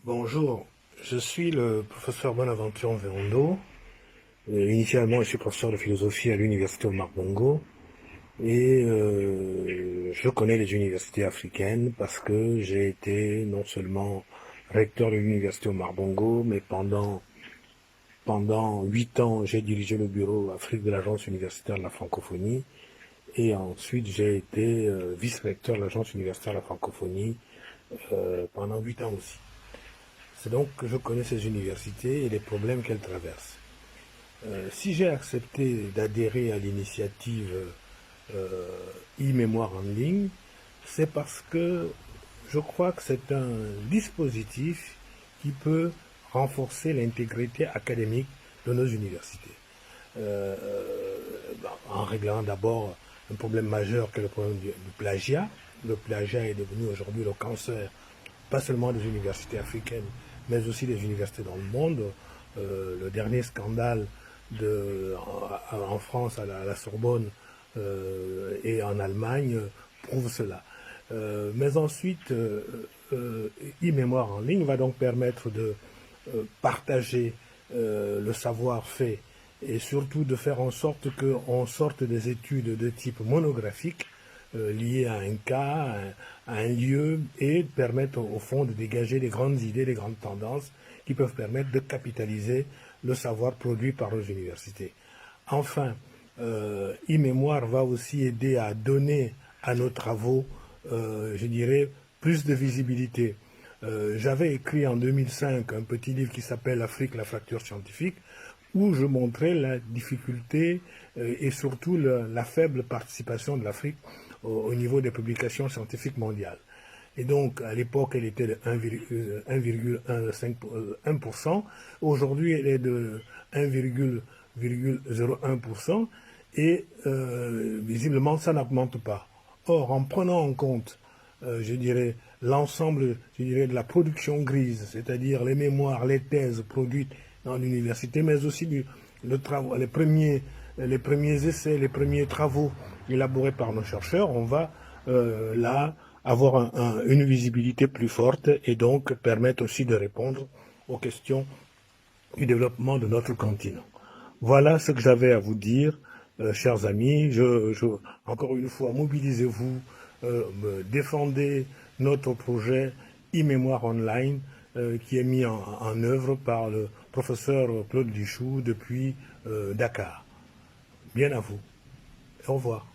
Bonjour, je suis le professeur Bonaventure Nverondo. Initialement, je suis professeur de philosophie à l'université Omar Bongo et je connais les universités africaines parce que j'ai été non seulement recteur de l'université Omar Bongo, mais pendant 8 ans, j'ai dirigé le bureau Afrique de l'Agence universitaire de la francophonie et ensuite j'ai été vice-recteur de l'Agence universitaire de la francophonie pendant 8 ans aussi. C'est donc que je connais ces universités et les problèmes qu'elles traversent. Si j'ai accepté d'adhérer à l'initiative e-mémoire en ligne, c'est parce que je crois que c'est un dispositif qui peut renforcer l'intégrité académique de nos universités. Euh, En réglant d'abord un problème majeur qui est le problème du plagiat. Le plagiat est devenu aujourd'hui le cancer, pas seulement des universités africaines, mais aussi des universités dans le monde. Le dernier scandale en France à la Sorbonne et en Allemagne prouve cela. Mais ensuite, e-mémoire en ligne va donc permettre de partager le savoir-fait et surtout de faire en sorte qu'on sorte des études de type monographique liées à un cas, à un lieu, et permettre au fond de dégager des grandes idées, des grandes tendances qui peuvent permettre de capitaliser le savoir produit par nos universités. Enfin, e-mémoire va aussi aider à donner à nos travaux, je dirais, plus de visibilité. J'avais écrit en 2005 un petit livre qui s'appelle L'Afrique, la fracture scientifique, où je montrais la difficulté et surtout la faible participation de l'Afrique au niveau des publications scientifiques mondiales. Et donc, à l'époque, elle était de 1,1%. Aujourd'hui, elle est de 1,01%. Et visiblement, ça n'augmente pas. Or, en prenant en compte, je dirais, l'ensemble, je dirais, de la production grise, c'est-à-dire les mémoires, les thèses produites dans l'université, mais aussi les premiers essais, les premiers travaux élaborés par nos chercheurs, on va là avoir une visibilité plus forte et donc permettre aussi de répondre aux questions du développement de notre continent. Voilà ce que j'avais à vous dire, chers amis. Encore une fois, mobilisez-vous, défendez notre projet e-mémoire online qui est mis en œuvre par le professeur Claude Duchou depuis Dakar. Bien à vous. Au revoir.